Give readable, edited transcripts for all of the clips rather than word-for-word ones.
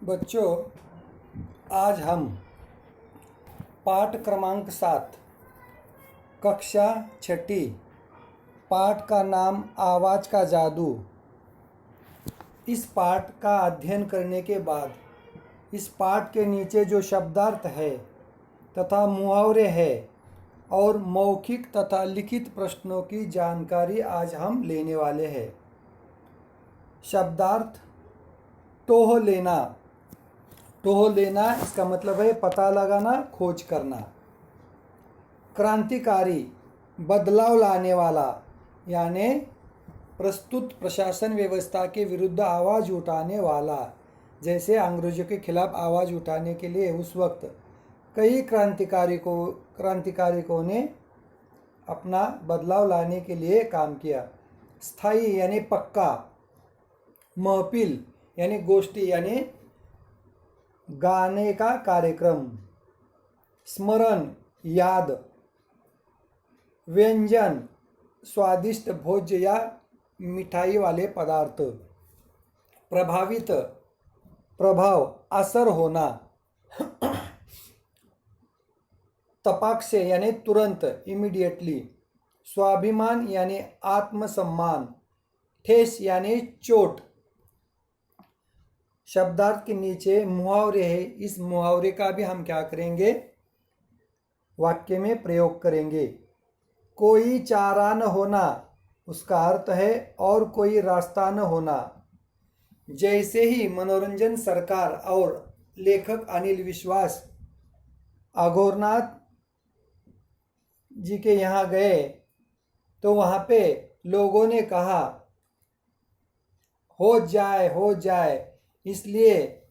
बच्चों, आज हम पाठ क्रमांक 7 कक्षा छठी पाठ का नाम आवाज़ का जादू। इस पाठ का अध्ययन करने के बाद इस पाठ के नीचे जो शब्दार्थ है तथा मुहावरे हैं और मौखिक तथा लिखित प्रश्नों की जानकारी आज हम लेने वाले हैं। शब्दार्थ टोह लेना। टोह लेना इसका मतलब है पता लगाना, खोज करना। क्रांतिकारी, बदलाव लाने वाला, यानी प्रस्तुत प्रशासन व्यवस्था के विरुद्ध आवाज़ उठाने वाला। जैसे अंग्रेजों के खिलाफ आवाज़ उठाने के लिए उस वक्त कई क्रांतिकारियों ने अपना बदलाव लाने के लिए काम किया। स्थायी यानी पक्का। महफिल यानी गोष्ठी यानी गाने का कार्यक्रम। स्मरण याद। व्यंजन स्वादिष्ट भोज्य या मिठाई वाले पदार्थ। प्रभावित प्रभाव असर होना। तपाक से यानी तुरंत इमीडिएटली। स्वाभिमान यानी आत्मसम्मान। ठेस यानी चोट। शब्दार्थ के नीचे मुहावरे है, इस मुहावरे का भी हम क्या करेंगे, वाक्य में प्रयोग करेंगे। कोई चारा न होना, उसका अर्थ है और कोई रास्ता न होना। जैसे ही मनोरंजन सरकार और लेखक अनिल विश्वास अघोरनाथ जी के यहाँ गए तो वहाँ पे लोगों ने कहा हो जाए, इसलिए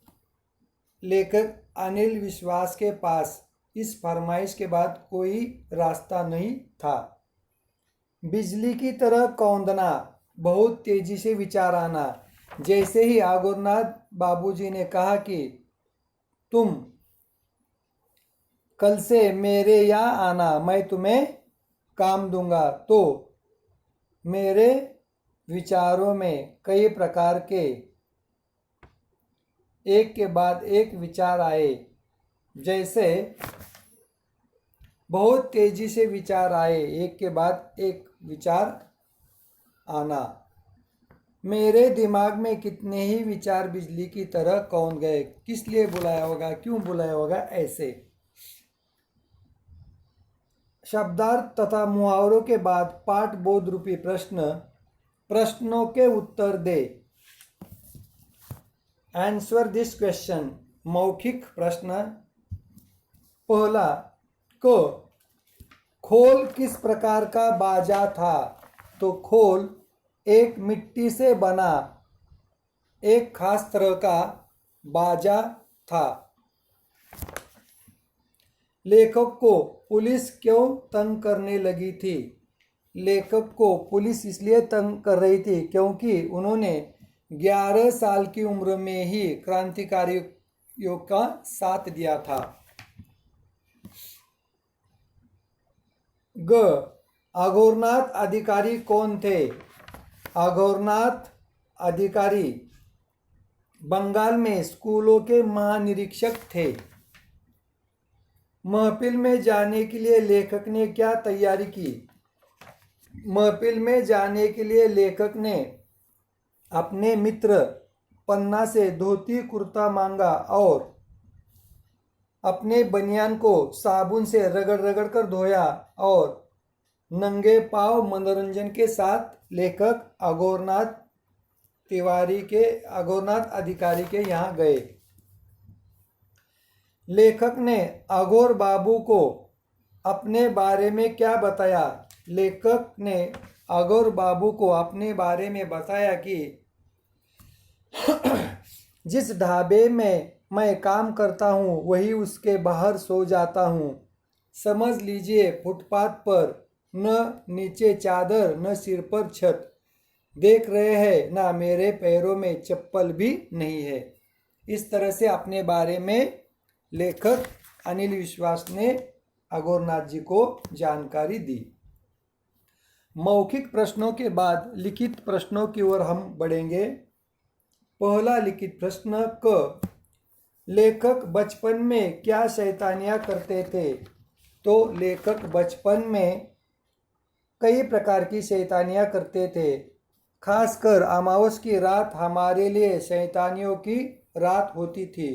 लेखक अनिल विश्वास के पास इस फरमाइश के बाद कोई रास्ता नहीं था। बिजली की तरह कौंधना, बहुत तेजी से विचार आना। जैसे ही अघोरनाथ बाबूजी ने कहा कि तुम कल से मेरे यहाँ आना, मैं तुम्हें काम दूंगा, तो मेरे विचारों में कई प्रकार के एक के बाद एक विचार आए। जैसे बहुत तेजी से विचार आए, एक के बाद एक विचार आना। मेरे दिमाग में कितने ही विचार बिजली की तरह कौन गए। किस लिए बुलाया होगा, क्यों बुलाया होगा, ऐसे। शब्दार्थ तथा मुहावरों के बाद पाठ बोध रूपी प्रश्न। प्रश्नों के उत्तर दे। Answer this question. मौखिक प्रश्न। पहला को खोल किस प्रकार का बाजा था, तो खोल एक मिट्टी से बना एक खास तरह का बाजा था। लेखक को पुलिस क्यों तंग करने लगी थी। लेखक को पुलिस इसलिए तंग कर रही थी क्योंकि उन्होंने 11 साल की उम्र में ही क्रांतिकारियों का साथ दिया था। ग अघोरनाथ अधिकारी कौन थे। अघोरनाथ अधिकारी बंगाल में स्कूलों के महानिरीक्षक थे। महफिल में जाने के लिए लेखक ने क्या तैयारी की। महफिल में जाने के लिए लेखक ने अपने मित्र पन्ना से धोती कुर्ता मांगा और अपने बनियान को साबुन से रगड़ रगड़ कर धोया और नंगे पांव मनोरंजन के साथ लेखक अघोरनाथ अधिकारी के यहाँ गए। लेखक ने अघोर बाबू को अपने बारे में क्या बताया। लेखक ने अघोर बाबू को अपने बारे में बताया कि जिस ढाबे में मैं काम करता हूँ वही उसके बाहर सो जाता हूँ। समझ लीजिए फुटपाथ पर न नीचे चादर न सिर पर छत। देख रहे हैं ना, मेरे पैरों में चप्पल भी नहीं है। इस तरह से अपने बारे में लेखक अनिल विश्वास ने अघोरनाथ जी को जानकारी दी। मौखिक प्रश्नों के बाद लिखित प्रश्नों की ओर हम बढ़ेंगे। पहला लिखित प्रश्न क लेखक बचपन में क्या शैतानियाँ करते थे? तो लेखक बचपन में कई प्रकार की शैतानियाँ करते थे। खासकर अमावस की रात हमारे लिए शैतानियों की रात होती थी।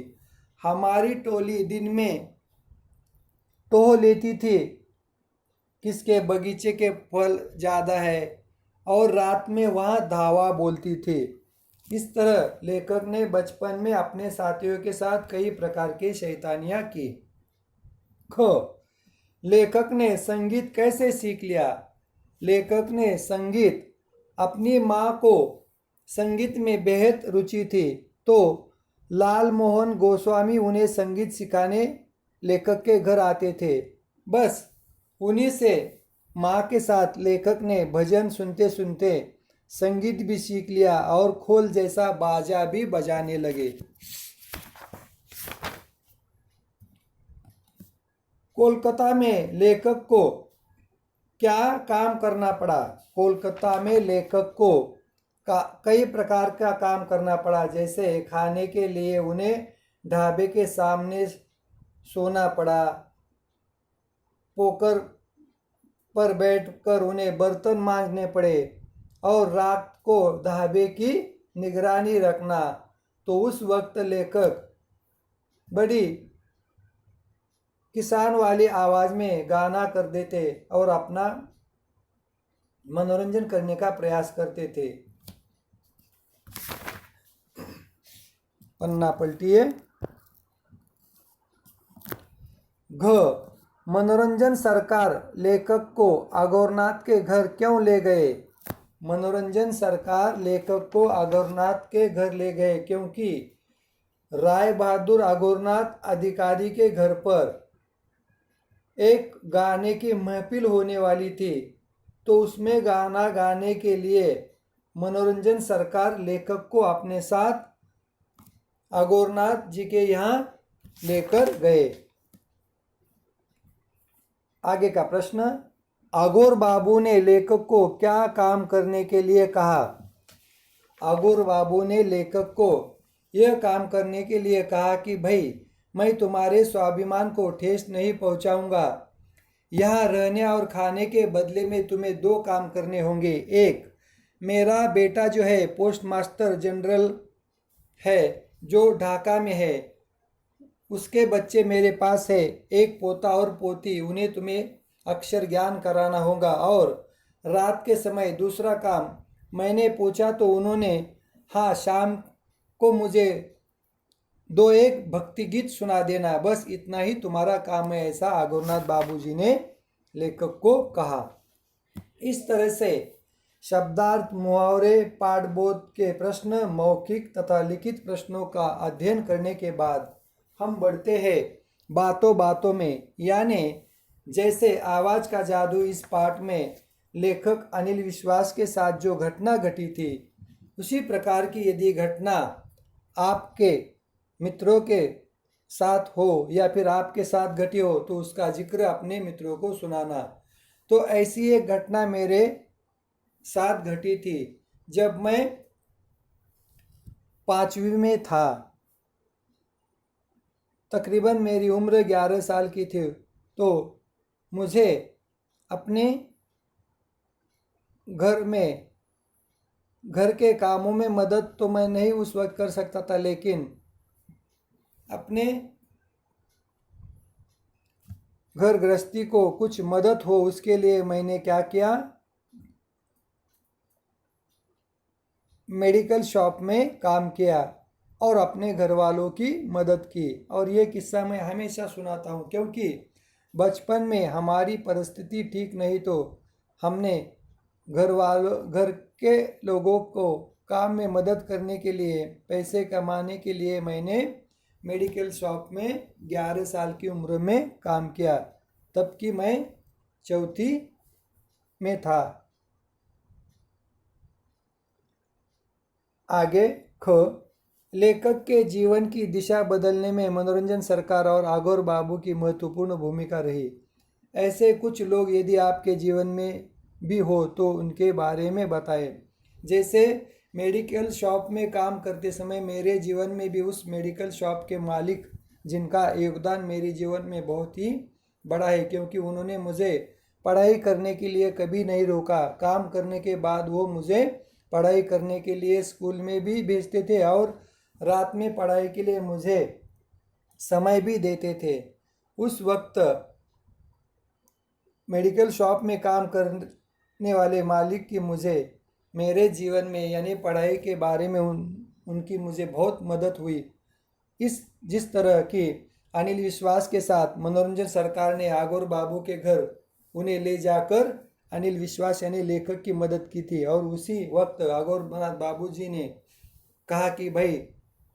हमारी टोली दिन में टोह लेती थी किसके बगीचे के फल ज़्यादा है, और रात में वह धावा बोलती थी। इस तरह लेखक ने बचपन में अपने साथियों के साथ कई प्रकार की शैतानियाँ की। ख लेखक ने संगीत कैसे सीख लिया? लेखक ने संगीत, अपनी माँ को संगीत में बेहद रुचि थी, तो लाल मोहन गोस्वामी उन्हें संगीत सिखाने लेखक के घर आते थे। बस उन्हीं से माँ के साथ लेखक ने भजन सुनते सुनते संगीत भी सीख लिया और खोल जैसा बाजा भी बजाने लगे। कोलकाता में लेखक को क्या काम करना पड़ा? कोलकाता में लेखक को कई प्रकार का काम करना पड़ा। जैसे खाने के लिए उन्हें ढाबे के सामने सोना पड़ा, पोकर पर बैठकर उन्हें बर्तन मांजने पड़े, और रात को ढाबे की निगरानी रखना। तो उस वक्त लेखक बड़ी किसान वाली आवाज़ में गाना कर देते और अपना मनोरंजन करने का प्रयास करते थे। पन्ना पलटिए। घ मनोरंजन सरकार लेखक को अघोरनाथ के घर क्यों ले गए? मनोरंजन सरकार लेखक को अघोरनाथ के घर ले गए क्योंकि राय बहादुर अघोरनाथ अधिकारी के घर पर एक गाने की महफिल होने वाली थी, तो उसमें गाना गाने के लिए मनोरंजन सरकार लेखक को अपने साथ अघोरनाथ जी के यहाँ लेकर गए। आगे का प्रश्न, अघोर बाबू ने लेखक को क्या काम करने के लिए कहा? अघोर बाबू ने लेखक को यह काम करने के लिए कहा कि भाई, मैं तुम्हारे स्वाभिमान को ठेस नहीं पहुंचाऊंगा। यहाँ रहने और खाने के बदले में तुम्हें दो काम करने होंगे। एक, मेरा बेटा जो है पोस्ट मास्टर जनरल है जो ढाका में है, उसके बच्चे मेरे पास है। एक पोता और पोती, उन्हें तुम्हें अक्षर ज्ञान कराना होगा। और रात के समय दूसरा काम, मैंने पूछा तो उन्होंने हाँ, शाम को मुझे दो एक भक्ति गीत सुना देना, बस इतना ही तुम्हारा काम है, ऐसा अघोरनाथ बाबूजी ने लेखक को कहा। इस तरह से शब्दार्थ, मुहावरे, पाठबोध के प्रश्न, मौखिक तथा लिखित प्रश्नों का अध्ययन करने के बाद हम बढ़ते हैं बातों बातों में, यानी जैसे आवाज़ का जादू इस पाठ में लेखक अनिल विश्वास के साथ जो घटना घटी थी, उसी प्रकार की यदि घटना आपके मित्रों के साथ हो या फिर आपके साथ घटी हो तो उसका जिक्र अपने मित्रों को सुनाना। तो ऐसी एक घटना मेरे साथ घटी थी जब मैं 5वीं में था। तकरीबन मेरी उम्र 11 साल की थी। तो मुझे अपने घर के कामों में मदद तो मैं नहीं उस वक्त कर सकता था, लेकिन अपने घर गृहस्थी को कुछ मदद हो उसके लिए मैंने क्या किया, मेडिकल शॉप में काम किया और अपने घर वालों की मदद की। और ये किस्सा मैं हमेशा सुनाता हूँ क्योंकि बचपन में हमारी परिस्थिति ठीक नहीं, तो हमने घर के लोगों को काम में मदद करने के लिए, पैसे कमाने के लिए मैंने मेडिकल शॉप में 11 साल की उम्र में काम किया, तब कि मैं 4वीं में था। आगे ख लेखक के जीवन की दिशा बदलने में मनोरंजन सरकार और अघोर बाबू की महत्वपूर्ण भूमिका रही। ऐसे कुछ लोग यदि आपके जीवन में भी हो तो उनके बारे में बताएं। जैसे मेडिकल शॉप में काम करते समय मेरे जीवन में भी उस मेडिकल शॉप के मालिक, जिनका योगदान मेरे जीवन में बहुत ही बड़ा है, क्योंकि उन्होंने मुझे पढ़ाई करने के लिए कभी नहीं रोका। काम करने के बाद वो मुझे पढ़ाई करने के लिए स्कूल में भी भेजते थे और रात में पढ़ाई के लिए मुझे समय भी देते थे। उस वक्त मेडिकल शॉप में काम करने वाले मालिक की मुझे मेरे जीवन में यानी पढ़ाई के बारे में उनकी मुझे बहुत मदद हुई। जिस तरह की अनिल विश्वास के साथ मनोरंजन सरकार ने आगोर बाबू के घर उन्हें ले जाकर अनिल विश्वास यानी लेखक की मदद की थी, और उसी वक्त आगोर बाबू जी ने कहा कि भाई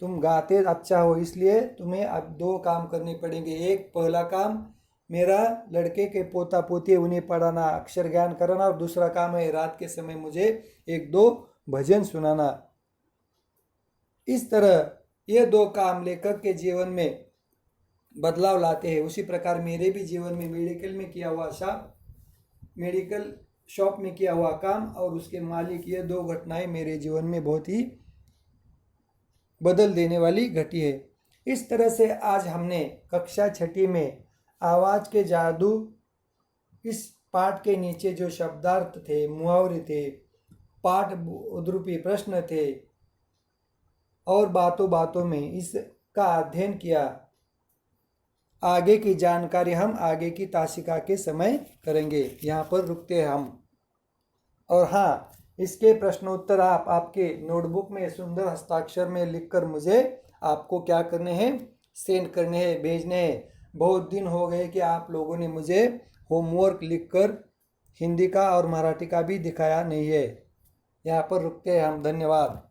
तुम गाते अच्छा हो, इसलिए तुम्हें अब 2 काम करने पड़ेंगे। एक पहला काम मेरा लड़के के पोता पोती उन्हें पढ़ाना, अक्षर ज्ञान कराना, और दूसरा काम है रात के समय मुझे 1-2 भजन सुनाना। इस तरह ये 2 काम लेखक के जीवन में बदलाव लाते हैं। उसी प्रकार मेरे भी जीवन में मेडिकल शॉप में किया हुआ काम और उसके मालिक, ये 2 घटनाएं मेरे जीवन में बहुत ही बदल देने वाली घटी है। इस तरह से आज हमने कक्षा 6ठी में आवाज़ के जादू, इस पाठ के नीचे जो शब्दार्थ थे, मुहावरे थे, पाठ उद्रूपी प्रश्न थे और बातों बातों में इसका अध्ययन किया। आगे की जानकारी हम आगे की तासिका के समय करेंगे। यहाँ पर रुकते हैं हम। और हाँ, इसके प्रश्नोत्तर आप आपके नोटबुक में सुंदर हस्ताक्षर में लिखकर मुझे आपको क्या करने हैं, सेंड करने हैं, भेजने हैं। बहुत दिन हो गए कि आप लोगों ने मुझे होमवर्क लिखकर हिंदी का और मराठी का भी दिखाया नहीं है। यहाँ पर रुकते हैं हम। धन्यवाद।